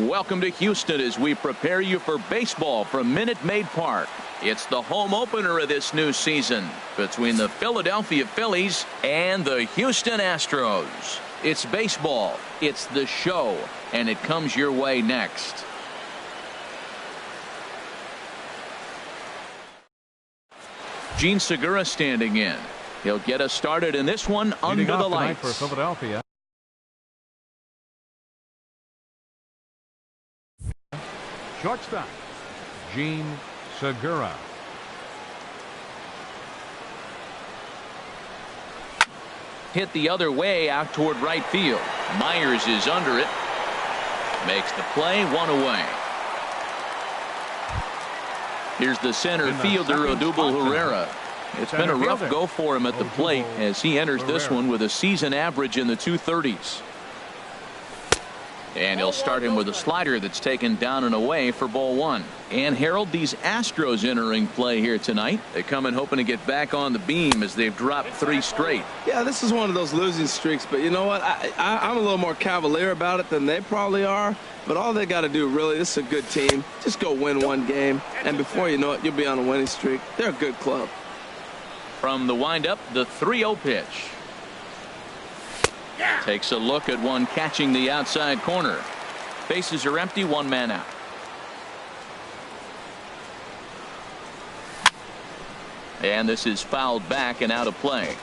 Welcome to Houston as we prepare you for baseball from Minute Maid Park. It's the home opener of this new season between the Philadelphia Phillies and the Houston Astros. It's baseball, it's the show, and it comes your way next. Gene Segura standing in. He'll get us started in this one under the lights. For Philadelphia. Shortstop, Gene Segura. Hit the other way out toward right field. Myers is under it. Makes the play, one away. Here's the center fielder, Odubel Herrera. It's been a rough go for him at the plate as he enters this one with a season average in the 230s. And he'll start him with a slider that's taken down and away for ball one. And Harold, these Astros entering play here tonight. They come in hoping to get back on the beam as they've dropped 3 straight. Yeah, this is one of those losing streaks, but you know what? I'm a little more cavalier about it than they probably are. But all they got to do, really, this is a good team. Just go win one game, and before you know it, you'll be on a winning streak. They're a good club. From the windup, the 3-0 pitch. Takes a look at one catching the outside corner. Bases are empty, 1 man out. And this is fouled back and out of play.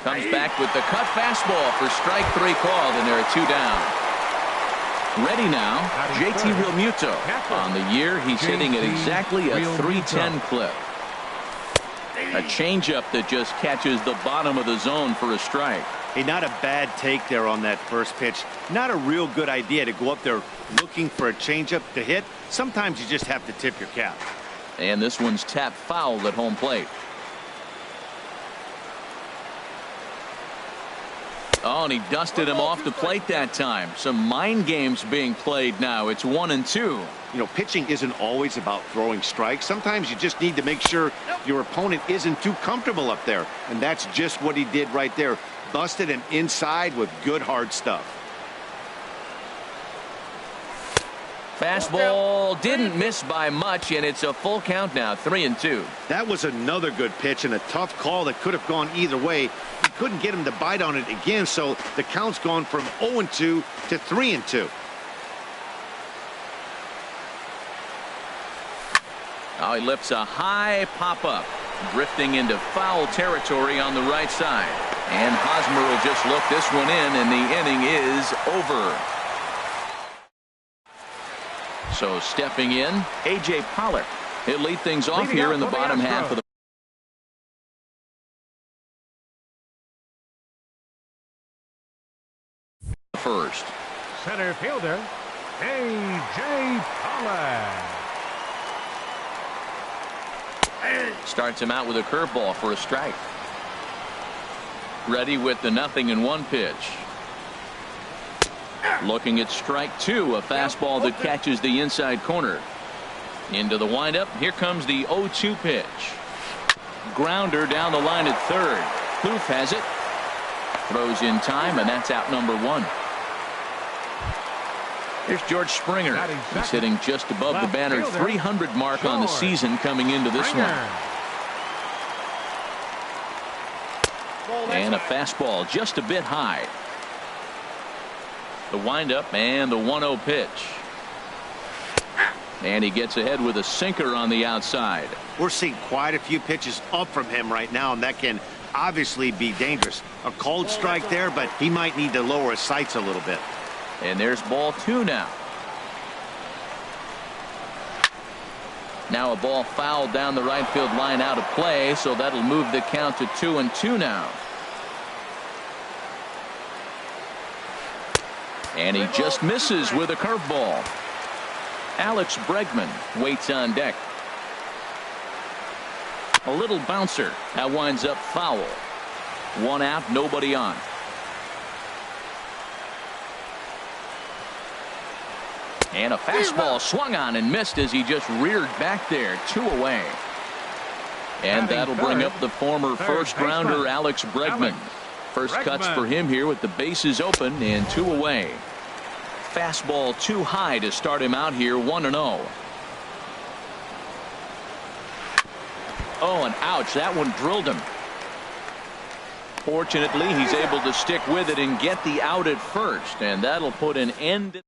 Comes back with the cut fastball for strike 3 called, and there are 2 down. Ready now, JT Realmuto. On the year, he's hitting at exactly a .310 clip. A changeup that just catches the bottom of the zone for a strike. Hey, not a bad take there on that first pitch. Not a real good idea to go up there looking for a changeup to hit. Sometimes you just have to tip your cap. And this one's tapped foul at home plate. Oh, and he dusted him off the plate that time. Some mind games being played now. It's 1-2. You know, pitching isn't always about throwing strikes. Sometimes you just need to make sure your opponent isn't too comfortable up there. And that's just what he did right there. Busted him inside with good hard stuff. Fastball didn't miss by much, and it's a full count now, 3-2. That was another good pitch and a tough call that could have gone either way. He couldn't get him to bite on it again, so the count's gone from 0-2 to 3-2. Oh, he lifts a high pop-up, drifting into foul territory on the right side. And Hosmer will just look this one in, and the inning is over. So stepping in, A.J. Pollock. He'll lead things off here in the bottom half of the first. Center fielder, A.J. Pollock. Starts him out with a curveball for a strike. Ready with the 0-1 pitch. Looking at strike 2, a fastball that catches the inside corner. Into the windup. Here comes the 0-2 pitch. Grounder down the line at third. Kloof has it. Throws in time, and that's out number 1. Here's George Springer. He's hitting just above the banner 300 mark on the season coming into this one. And a fastball just a bit high. The windup and the 1-0 pitch. And he gets ahead with a sinker on the outside. We're seeing quite a few pitches up from him right now, and that can obviously be dangerous. A cold strike there, but he might need to lower his sights a little bit. And there's ball 2 now. Now a ball fouled down the right field line out of play, so that'll move the count to 2-2 now. And he just misses with a curveball. Alex Bregman waits on deck. A little bouncer. That winds up foul. 1 out, nobody on. And a fastball swung on and missed as he just reared back there. 2 away. And that'll bring up the former first rounder Alex Bregman. First cuts for him here with the bases open and 2 away. Fastball too high to start him out here, 1-0. Oh, and ouch, that one drilled him. Fortunately, he's able to stick with it and get the out at first, and that'll put an end.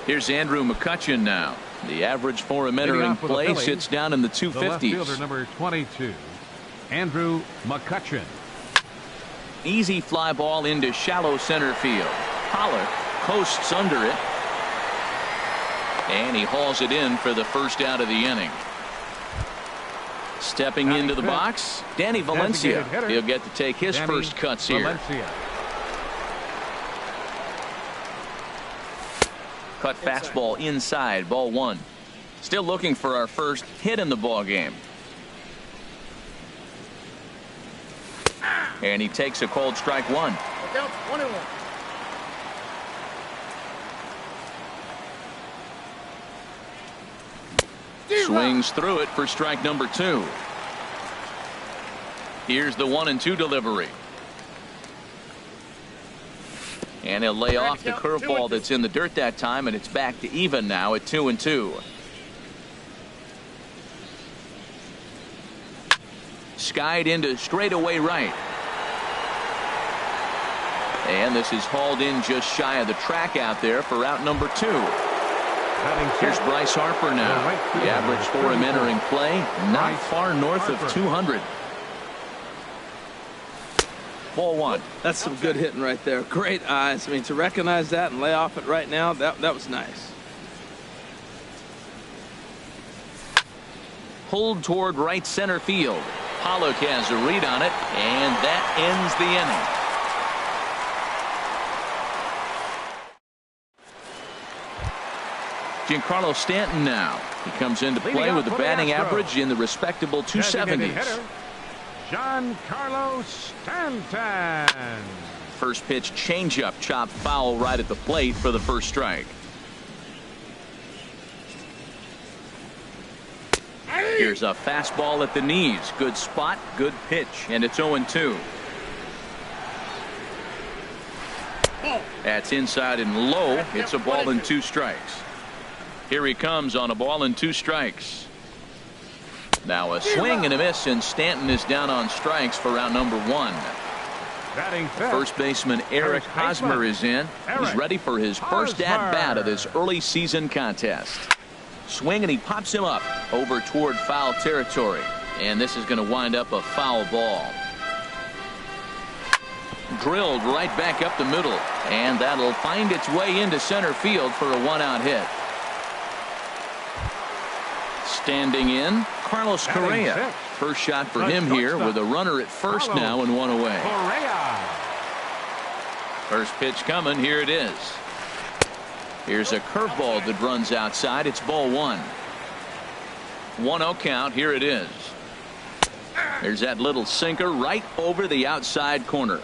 Here's Andrew McCutchen now. The average for him entering play sits down in the 250s. The left fielder, number 22, Andrew McCutchen. Easy fly ball into shallow center field. Pollock coasts under it, and he hauls it in for the first out of the inning. Stepping into the box, Danny Valencia. He'll get to take his first cuts here. Cut fastball inside, ball 1. Still looking for our first hit in the ball game. And he takes a cold strike 1. Swings through it for strike number 2. Here's the 1-2 delivery. And he'll lay off the curveball that's in the dirt that time, and it's back to even now at 2-2. Skied into straightaway right. And this is hauled in just shy of the track out there for out number 2. Here's Bryce Harper now. The average for him entering play, not far north of 200. Ball 1. That's some good hitting right there. Great eyes. I mean, to recognize that and lay off it right now, that was nice. Pulled toward right center field. Pollock has a read on it, and that ends the inning. Giancarlo Stanton now. He comes into play with a batting average in the respectable 270s. Giancarlo Stanton. First pitch changeup chopped foul right at the plate for the first strike. Here's a fastball at the knees. Good spot, good pitch, and it's 0-2. That's inside and low. It's a ball and 2 strikes. Here he comes on a ball and 2 strikes. Now a swing and a miss, and Stanton is down on strikes for round number 1. First baseman Eric Hosmer is in. He's ready for his first at-bat of this early season contest. Swing, and he pops him up over toward foul territory. And this is going to wind up a foul ball. Drilled right back up the middle. And that'll find its way into center field for a 1-out hit. Standing in, Carlos Correa. First shot for him here with a runner at first now and 1 away. First pitch coming. Here it is. Here's a curveball that runs outside. It's ball 1. 1-0 count. Here it is. There's that little sinker right over the outside corner.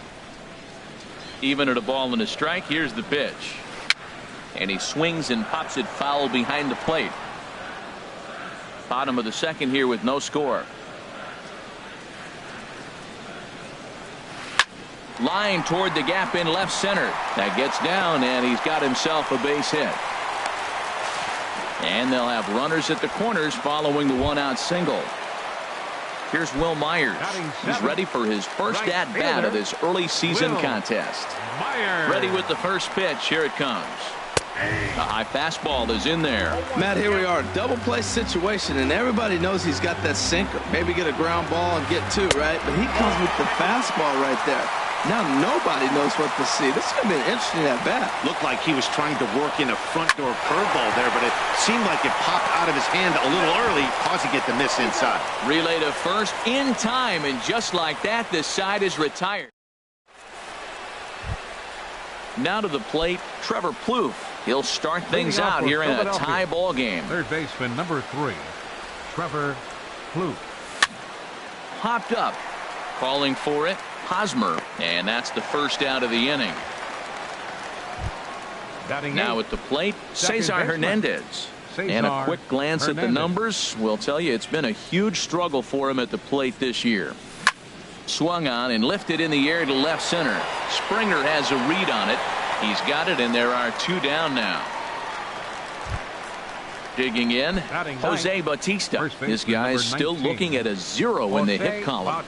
Even at a ball and a strike. Here's the pitch. And he swings and pops it foul behind the plate. Bottom of the second here with no score. Line toward the gap in left center. That gets down, and he's got himself a base hit. And they'll have runners at the corners following the 1-out single. Here's Will Myers. He's ready for his first at-bat of this early season contest. Ready with the first pitch. Here it comes. A high fastball is in there. Matt, here we are. Double play situation, and everybody knows he's got that sinker. Maybe get a ground ball and get 2, right? But he comes with the fastball right there. Now nobody knows what to see. This is going to be an interesting at-bat. Looked like he was trying to work in a front door curveball there, but it seemed like it popped out of his hand a little early, causing it to miss inside. Relay to first in time, and just like that, the side is retired. Now to the plate, Trevor Plouffe. He'll start things out here in a tie ball game. Third baseman number 3, Trevor Plouffe. Popped up. Calling for it, Hosmer. And that's the first out of the inning. Now at the plate, Cesar Hernandez. And a quick glance at the numbers will tell you it's been a huge struggle for him at the plate this year. Swung on and lifted in the air to left center. Springer has a read on it. He's got it, and there are 2 down now. Digging in, Jose Bautista. This guy is still looking at a 0 in the hit column.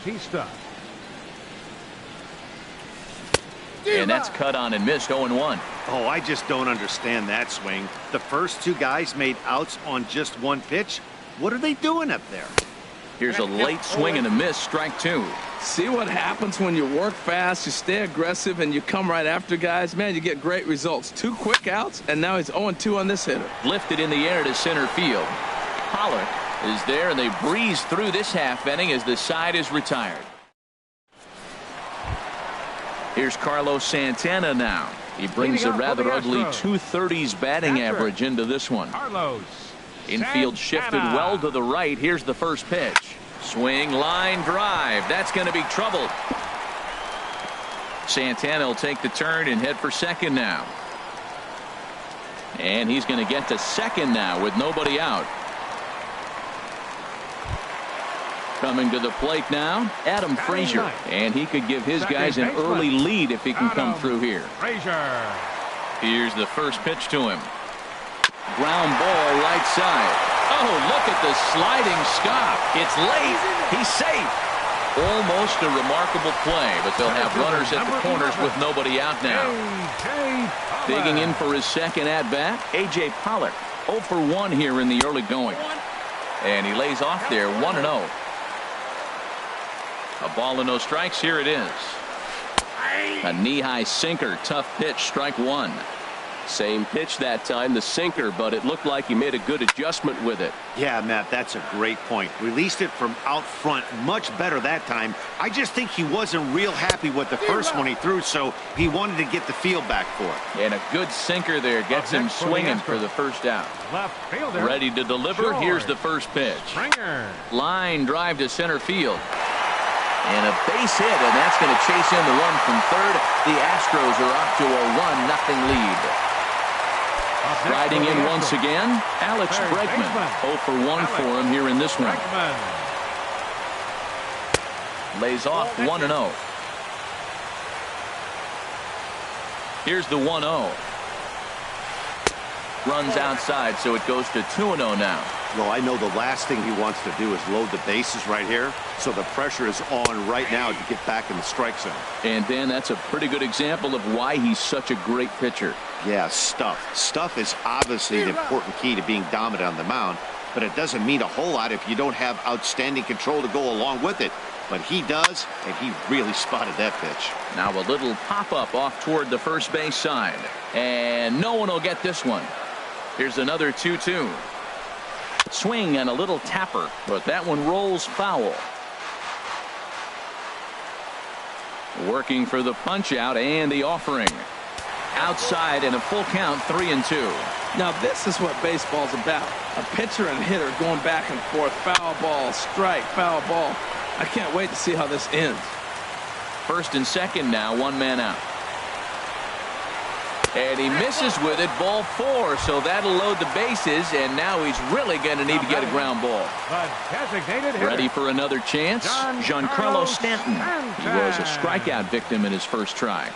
And that's cut on and missed. 0-1. Oh, I just don't understand that swing. The first 2 guys made outs on just 1 pitch. What are they doing up there? Here's a late swing and a miss. Strike 2. See what happens when you work fast, you stay aggressive, and you come right after guys? Man, you get great results. 2 quick outs, and now he's 0-2 on this hitter. Lifted in the air to center field. Pollock is there, and they breeze through this half inning as the side is retired. Here's Carlos Santana now. He brings a rather ugly 230s batting average into this one. Infield shifted well to the right. Here's the first pitch. Swing, line, drive. That's going to be trouble. Santana will take the turn and head for second now. And he's going to get to second now with nobody out. Coming to the plate now, Adam Frazier. And he could give his guys an early lead if he can come through here. Here's the first pitch to him. Ground ball right side. Oh, look at the sliding stop. It's late. He's safe. Almost a remarkable play, but they'll have runners at the corners with nobody out now. Digging in for his second at-bat, A.J. Pollock. 0 for 1 here in the early going. And he lays off there 1-0. A ball and no strikes. Here it is. A knee-high sinker. Tough pitch. Strike 1. Same pitch that time, the sinker, but it looked like he made a good adjustment with it. Yeah, Matt, that's a great point. Released it from out front much better that time. I just think he wasn't real happy with the first one he threw, so he wanted to get the feel back for it. And a good sinker there gets him swinging for the first out. Ready to deliver. Here's the first pitch. Line drive to center field. And a base hit, and that's going to chase in the run from third. The Astros are up to a 1-0 lead. Riding in once again, Alex Bregman. 0 for 1 for him here in this one. Lays off 1-0. Here's the 1-0. Runs outside, so it goes to 2-0 now. Well, I know the last thing he wants to do is load the bases right here, so the pressure is on right now to get back in the strike zone. And Dan, that's a pretty good example of why he's such a great pitcher. Yeah, stuff. Stuff is obviously an important key to being dominant on the mound, but it doesn't mean a whole lot if you don't have outstanding control to go along with it. But he does, and he really spotted that pitch. Now a little pop-up off toward the first base side. And no one will get this one. Here's another 2-2. Swing and a little tapper, but that one rolls foul. Working for the punch out and the offering. Outside and a full count, 3-2. Now this is what baseball's about. A pitcher and hitter going back and forth. Foul ball, strike, foul ball. I can't wait to see how this ends. First and second now, 1 man out. And he misses with it, ball 4, so that'll load the bases, and now he's really going to need to get a ground ball. Ready for another chance? Giancarlo Stanton. He was a strikeout victim in his first try.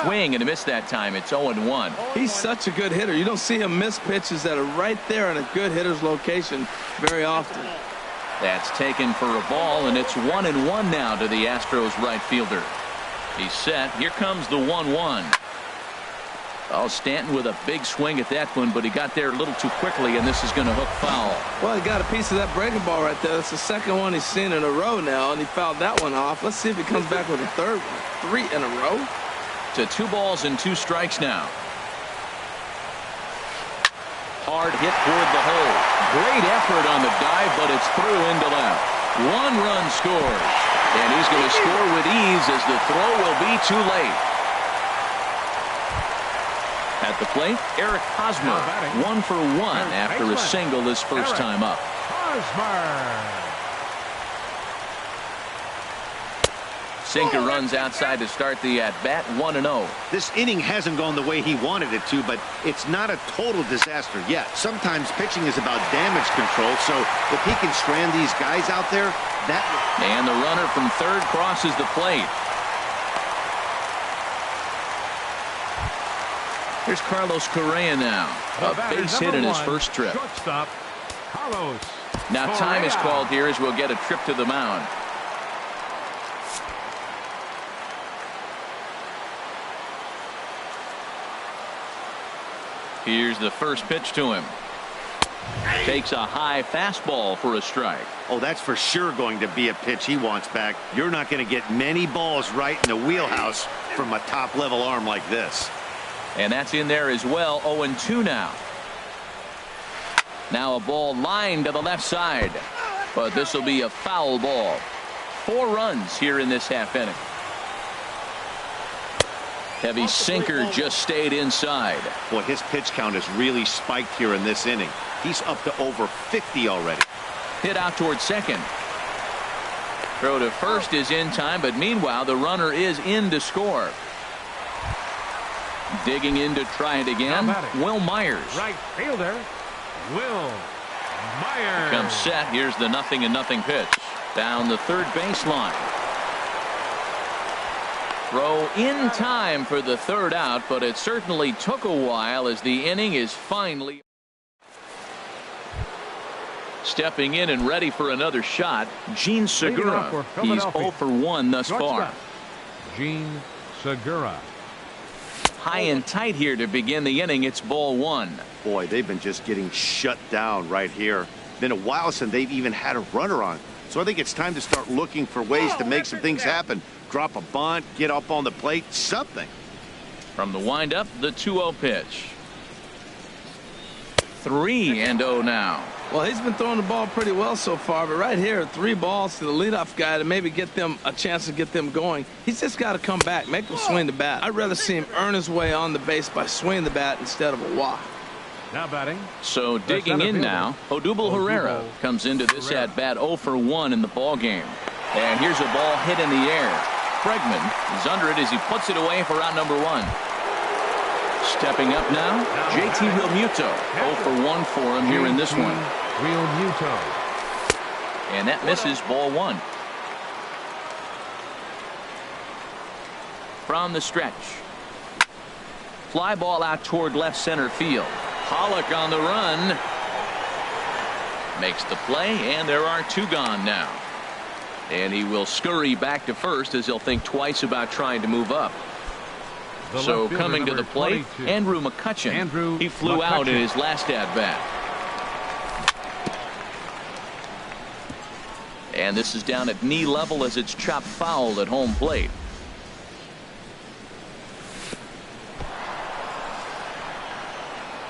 Swing and a miss that time. It's 0-1. He's such a good hitter. You don't see him miss pitches that are right there in a good hitter's location very often. That's taken for a ball, and it's 1-1 now to the Astros right fielder. He's set. Here comes the 1-1. Oh, Stanton with a big swing at that one, but he got there a little too quickly, and this is going to hook foul. Well, he got a piece of that breaking ball right there. That's the second one he's seen in a row now, and he fouled that one off. Let's see if he comes back with a third one. 3 in a row. To 2 balls and 2 strikes now. Hard hit toward the hole. Great effort on the dive, but it's through into left. 1 run scores. And he's going to score with ease as the throw will be too late. At the plate, Eric Hosmer, 1 for 1 after a single his first time up. sinker runs outside to start the at-bat, 1-0. This inning hasn't gone the way he wanted it to, but it's not a total disaster yet. Sometimes pitching is about damage control, so if he can strand these guys out there, that... And the runner from third crosses the plate. Here's Carlos Correa now. A base hit in his first trip. Shortstop, Carlos. Now time is called here as we'll get a trip to the mound. Here's the first pitch to him. Takes a high fastball for a strike. Oh, that's for sure going to be a pitch he wants back. You're not going to get many balls right in the wheelhouse from a top-level arm like this. And that's in there as well. 0-2 now. Now a ball lined to the left side. But this will be a foul ball. 4 runs here in this half inning. Heavy sinker just stayed inside. Boy, his pitch count has really spiked here in this inning. He's up to over 50 already. Hit out toward second. Throw to first is in time, but meanwhile the runner is in to score. Digging in to try it again, Will Myers. Right fielder, Will Myers. Comes set. Here's the 0-0 pitch. Down the third baseline. Throw in time for the third out, but it certainly took a while as the inning is finally... Stepping in and ready for another shot, Gene Segura. He's 0 for 1 thus far. Gene Segura. High and tight here to begin the inning. It's ball 1. Boy, they've been just getting shut down right here. Been a while since they've even had a runner on. So I think it's time to start looking for ways to make some things happen. Drop a bunt, get up on the plate, something. From the windup, the 2-0 pitch. 3-0 now. Well, he's been throwing the ball pretty well so far, but right here, 3 balls to the leadoff guy to maybe get them a chance to get them going. He's just got to come back, make him swing the bat. I'd rather see him earn his way on the base by swinging the bat instead of a walk. Now batting. So digging in now, Odubel Herrera comes into this at bat 0 for 1 in the ball game. And here's a ball hit in the air. Bregman is under it as he puts it away for out number 1. Stepping up now, JT Realmuto. 0 for 1 for him here in this one. Realmuto. And that misses ball 1. From the stretch. Fly ball out toward left center field. Pollock on the run. Makes the play, and there are 2 gone now. And he will scurry back to first as he'll think twice about trying to move up. So coming to the plate, 22. Andrew McCutchen. He flew out in his last at-bat. And this is down at knee level as it's chopped foul at home plate.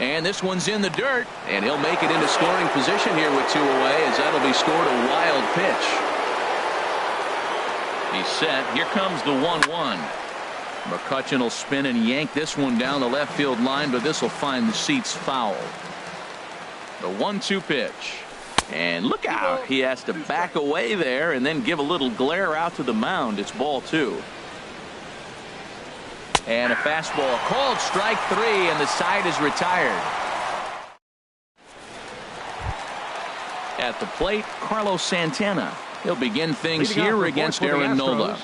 And this one's in the dirt, and he'll make it into scoring position here with 2 away as that'll be scored a wild pitch. He's set. Here comes the 1-1. McCutchen will spin and yank this one down the left field line, but this will find the seats foul. The 1-2 pitch. And look out. He has to back away there and then give a little glare out to the mound. It's ball 2. And a fastball called strike 3, and the side is retired. At the plate, Carlos Santana. He'll begin things here against Aaron Nola.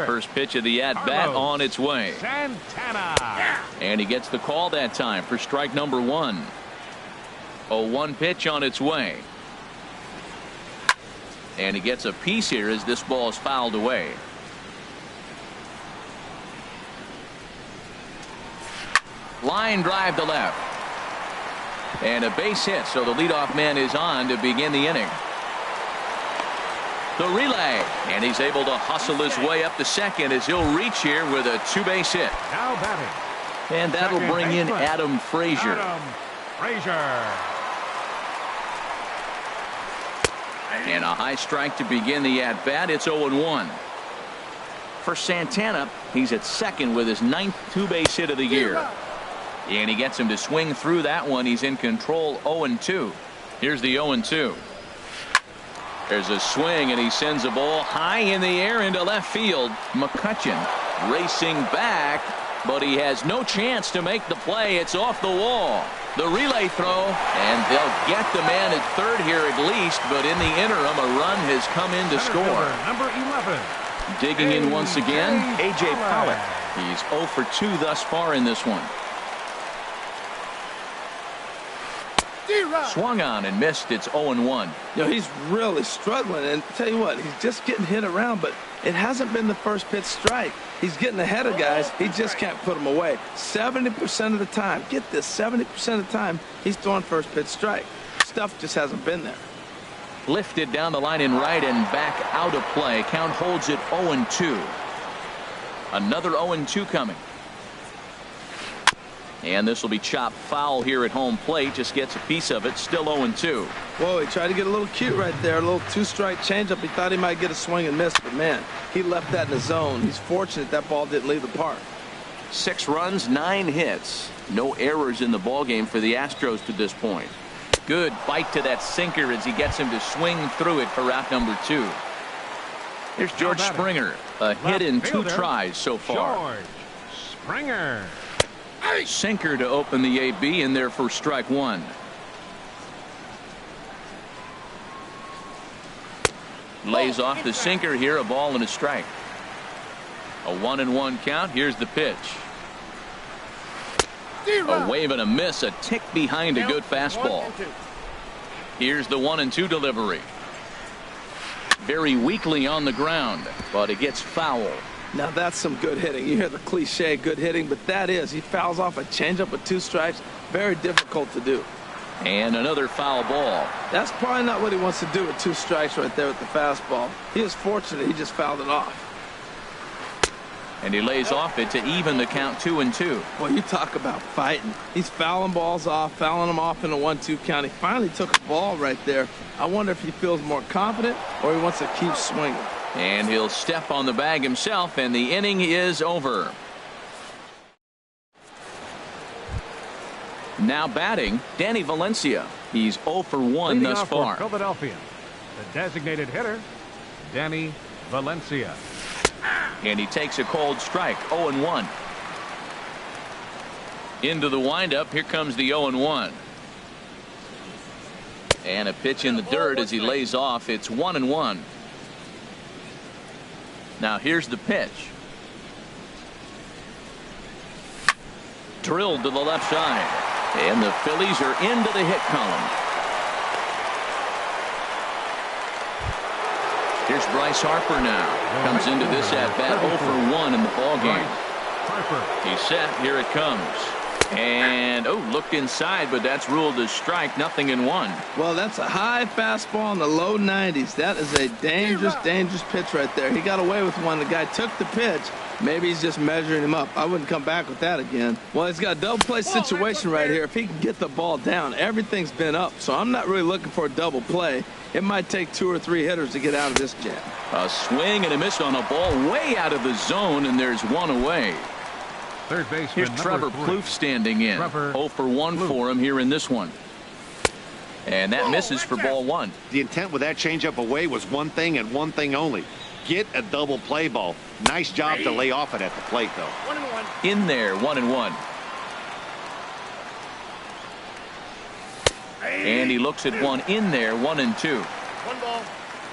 First pitch of the at-bat on its way. Santana. And he gets the call that time for strike number 1. 0-1 pitch on its way. And he gets a piece here as this ball is fouled away. Line drive to left. And a base hit, so the leadoff man is on to begin the inning. The relay, and he's able to hustle his way up to second as he'll reach here with a 2-base hit. Now batting. And that'll bring in Adam Frazier. And a high strike to begin the at-bat. It's 0-1. For Santana, he's at second with his 9th 2-base hit of the year. And he gets him to swing through that one. He's in control. 0-2. Here's the 0-2. There's a swing, and he sends a ball high in the air into left field. McCutchen racing back, but he has no chance to make the play. It's off the wall. The relay throw, and they'll get the man at third here at least, but in the interim, a run has come in to score. Number 11. Digging in once again, A.J. Pollock. He's 0 for 2 thus far in this one. Swung on and missed. It's 0-1. You know, he's really struggling, and tell you what, he's just getting hit around, but it hasn't been the first pitch strike. He's getting ahead of guys. He just can't put them away. 70% of the time, get this, 70% of the time, he's throwing first pitch strike. Stuff just hasn't been there. Lifted down the line in right and back out of play. Count holds it 0-2. Another 0-2 coming. And this will be chopped foul here at home plate. Just gets a piece of it. Still 0-2. Whoa, he tried to get a little cute right there. A little two-strike changeup. He thought he might get a swing and miss, but man, he left that in the zone. He's fortunate that ball didn't leave the park. 6 runs, 9 hits. No errors in the ballgame for the Astros to this point. Good bite to that sinker as he gets him to swing through it for out number 2. Here's George Springer. A hit in 2 tries so far. George Springer. Sinker to open the AB in there for strike 1. Lays off the sinker here, a ball and a strike. A 1-1 count. Here's the pitch. A wave and a miss, a tick behind a good fastball. Here's the 1-2 delivery. Very weakly on the ground, but it gets foul. Now that's some good hitting. You hear the cliche good hitting, but that is. He fouls off a changeup with 2 strikes. Very difficult to do. And another foul ball. That's probably not what he wants to do with 2 strikes right there with the fastball. He is fortunate he just fouled it off. And he lays off it to even the count 2-2. Boy, you talk about fighting. He's fouling balls off, fouling them off in a 1-2 count. He finally took a ball right there. I wonder if he feels more confident or he wants to keep swinging. And he'll step on the bag himself, and the inning is over. Now batting, Danny Valencia. He's 0 for 1 thus far. Philadelphia, the designated hitter, Danny Valencia. And he takes a cold strike, 0-1. Into the windup, here comes the 0-1. And a pitch in the dirt as he lays off. It's 1-1. Now here's the pitch. Drilled to the left side. And the Phillies are into the hit column. Here's Bryce Harper now. Comes into this at bat 0 for 1 in the ballgame. He's set. Here it comes. And looked inside, but that's ruled as strike. Nothing in 1. Well, that's a high fastball in the low 90s. That is a dangerous pitch right there. He got away with one. The guy took the pitch. Maybe he's just measuring him up. I wouldn't come back with that again. Well, he's got a double play situation right here. If he can get the ball down, everything's been up. So I'm not really looking for a double play. It might take 2 or 3 hitters to get out of this jam. A swing and a miss on a ball way out of the zone, and there's 1 away. Third baseman, here's Trevor Plouffe standing in. 0 for 1 for him here in this one. And that misses for ball 1. The intent with that changeup away was one thing and one thing only. Get a double play ball. Nice job to lay off it at the plate, though. 1-1. In there, 1-1. And he looks at one in there, 1-2. 1 ball,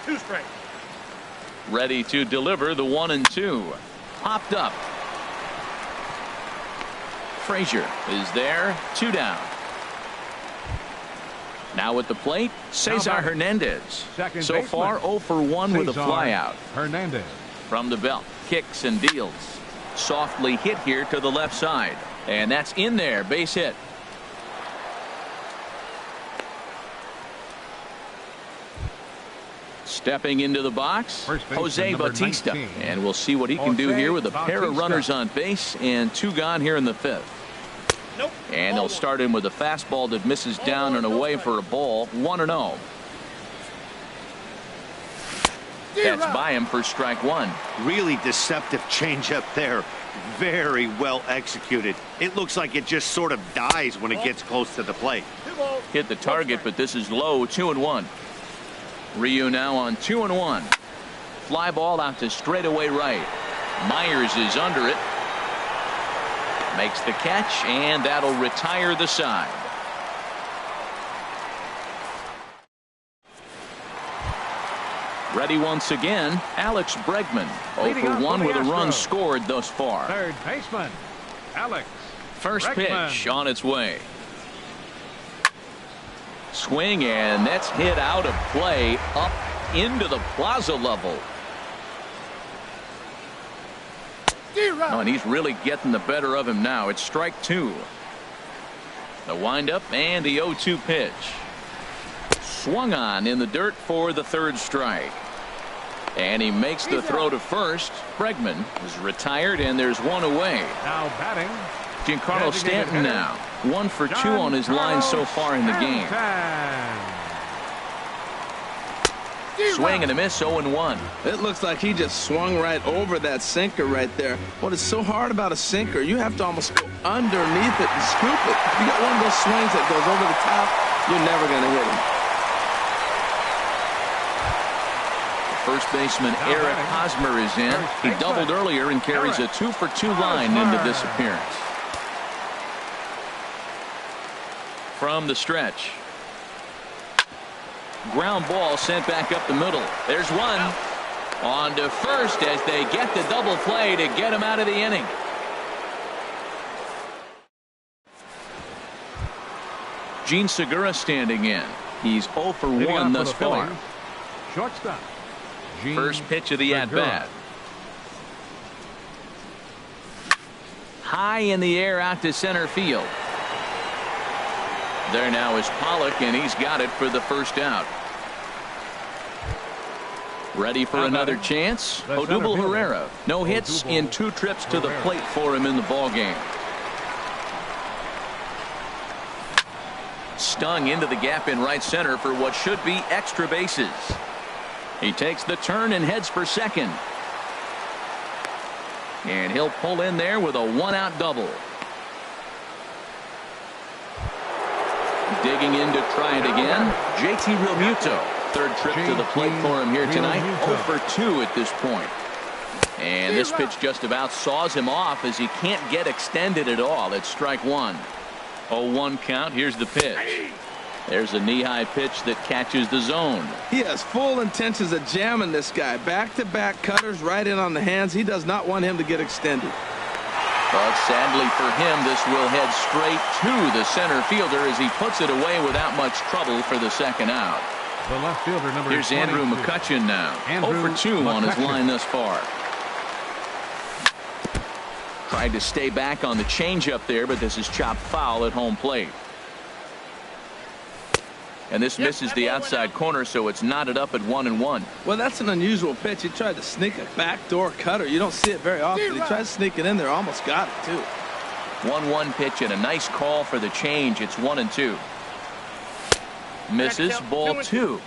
2 strikes. Ready to deliver the 1-2. Popped up. Frazier is there, 2 down. Now at the plate, Cesar Hernandez. So far 0 for 1 with a flyout. Hernandez. From the belt, kicks and deals. Softly hit here to the left side. And that's in there, base hit. Stepping into the box, Jose Bautista. 19. And we'll see what he can do here with a pair of runners on base and 2 gone here in the 5th. Nope. And they'll start him with a fastball that misses down and away for a ball, 1-0. That's by him for strike 1. Really deceptive changeup there. Very well executed. It looks like it just sort of dies when it gets close to the plate. Hit the target, but this is low, 2-1. Ryu now on 2-1. Fly ball out to straightaway right. Myers is under it. Makes the catch, and that'll retire the side. Ready once again, Alex Bregman. 0 for 1 with a run scored thus far. Third baseman, Alex. First Bregman. pitch on its way. Swing, and that's hit out of play up into the plaza level. Oh, and he's really getting the better of him now. It's strike 2. The windup and the 0-2 pitch. Swung on in the dirt for the third strike. And he makes the throw to first. Bregman is retired, and there's one away. Now batting, Giancarlo Stanton now. 1 for 2 on his line so far in the game. Swing and a miss, 0-1. It looks like he just swung right over that sinker right there. What is so hard about a sinker, you have to almost go underneath it and scoop it. If you got one of those swings that goes over the top, you're never going to hit him. First baseman Eric Hosmer is in. He doubled earlier and carries a 2 for 2 line into this appearance. From the stretch. Ground ball sent back up the middle. There's one. On to first as they get the double play to get him out of the inning. Gene Segura standing in. He's 0 for 1 thus far. Shortstop. First pitch of the at-bat. High in the air out to center field. There now is Pollock, and he's got it for the first out. Ready for another chance? Odubel Herrera. No hits in 2 trips to the plate for him in the ballgame. Stung into the gap in right center for what should be extra bases. He takes the turn and heads for second. And he'll pull in there with a 1-out double. Digging in to try it again, JT Realmuto. Third trip to the plate for him here tonight. 0 for 2 at this point. And this pitch just about saws him off as he can't get extended at all. It's strike 1. 0-1 count. Here's the pitch. There's a knee-high pitch that catches the zone. He has full intentions of jamming this guy. Back-to-back cutters right in on the hands. He does not want him to get extended. But sadly for him, this will head straight to the center fielder as he puts it away without much trouble for the second out. The left fielder, number Here's 22. Andrew McCutchen now. 0 for 2 on his line thus far. Tried to stay back on the changeup there, but this is chopped foul at home plate. And this misses the outside corner, so it's knotted up at 1-1. Well, that's an unusual pitch. He tried to sneak a backdoor cutter. You don't see it very often. He tried to sneak it in there. Almost got it, too. 1-1 pitch and a nice call for the change. It's 1-2. Misses, ball 2.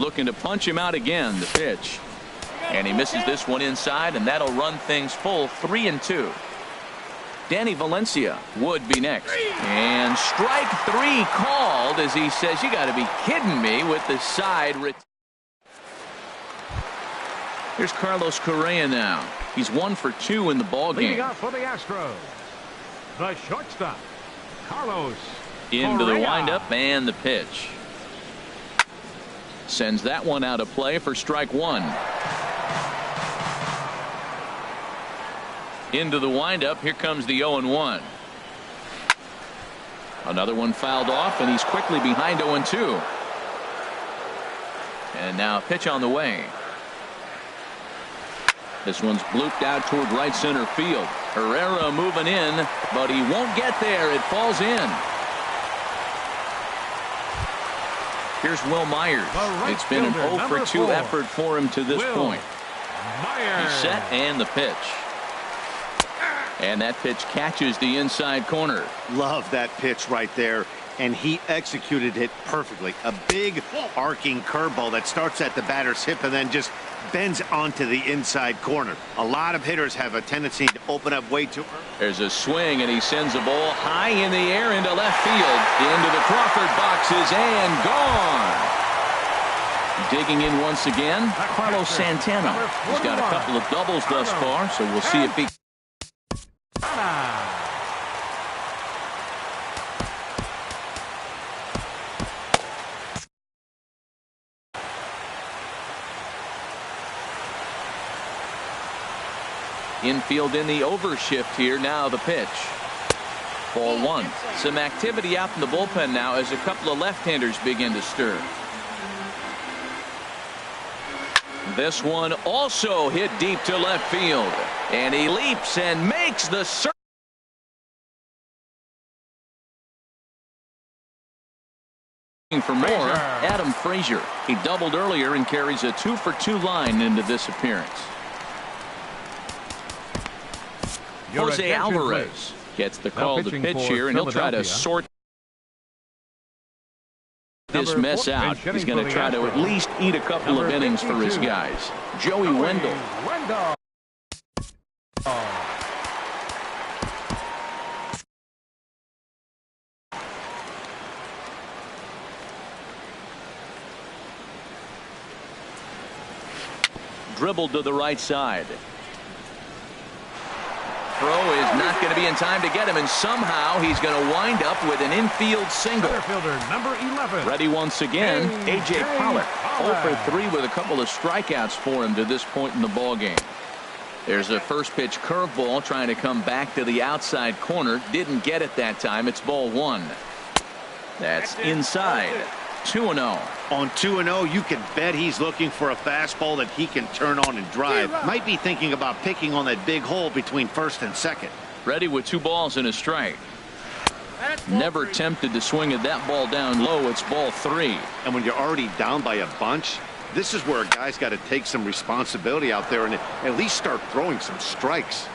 Looking to punch him out again, the pitch. And he misses this one inside, and that'll run things full 3-2. Danny Valencia would be next. And strike 3 called as he says, you got to be kidding me with the side. Here's Carlos Correa now. He's 1 for 2 in the ball game. Leading off for the Astros, the shortstop, Carlos Into Correa. the windup and the pitch. Sends that one out of play for strike 1. Into the windup. Here comes the 0-1. Another one fouled off, and he's quickly behind 0-2. And now a pitch on the way. This one's blooped out toward right center field. Herrera moving in, but he won't get there. It falls in. Here's Will Myers. It's been an 0 for 2 effort for him to this point. Myers. He's set and the pitch. And that pitch catches the inside corner. Love that pitch right there. And he executed it perfectly. A big arcing curveball that starts at the batter's hip and then just bends onto the inside corner. A lot of hitters have a tendency to open up way too early. There's a swing, and he sends a ball high in the air into left field. Into the Crawford boxes and gone. Digging in once again, Carlos Santana. He's got a couple of doubles thus far, so we'll see if he... Infield in the overshift here. Now the pitch. Ball one. Some activity out in the bullpen now as a couple of left-handers begin to stir. This one also hit deep to left field. And he leaps and makes the circle. For more, Adam Frazier. He doubled earlier and carries a 2-for-2 line into this appearance. Jose Alvarez gets the call to pitch here, and he'll try to sort this mess out. He's going to try to at least eat a couple of innings for his guys. Joey Wendell. Dribbled to the right side. Throw is not going to be in time to get him, and somehow he's going to wind up with an infield single. Fielder number 11. Ready once again, A.J. Pollock. 0 for 3 with a couple of strikeouts for him to this point in the ball game. There's a first pitch curveball trying to come back to the outside corner. Didn't get it that time. It's ball one. That's inside. 2-0. On 2-0, you can bet he's looking for a fastball that he can turn on and drive. Might be thinking about picking on that big hole between first and second. Ready with 2 balls and a strike. Never tempted to swing at that ball down low. It's ball 3. And when you're already down by a bunch, this is where a guy's got to take some responsibility out there and at least start throwing some strikes.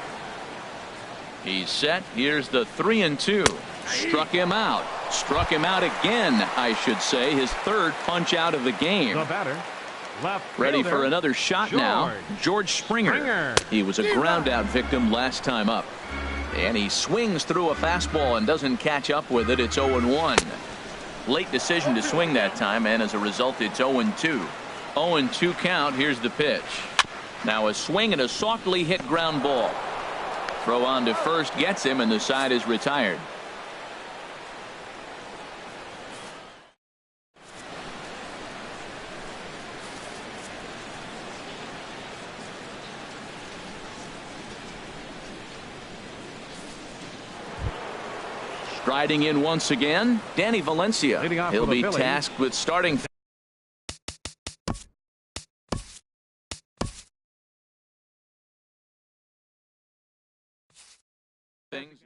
He's set. Here's the 3-2. Struck him out. Struck him out again, I should say. His third punch out of the game. The batter, left Ready fielder, for another shot now. George Springer. He was a ground out victim last time up. And he swings through a fastball and doesn't catch up with it. It's 0-1. Late decision to swing that time, and as a result, it's 0-2. 0-2 count. Here's the pitch. Now a swing and a softly hit ground ball. Throw on to first gets him, and the side is retired. Striding in once again, Danny Valencia. He'll be tasked with starting things.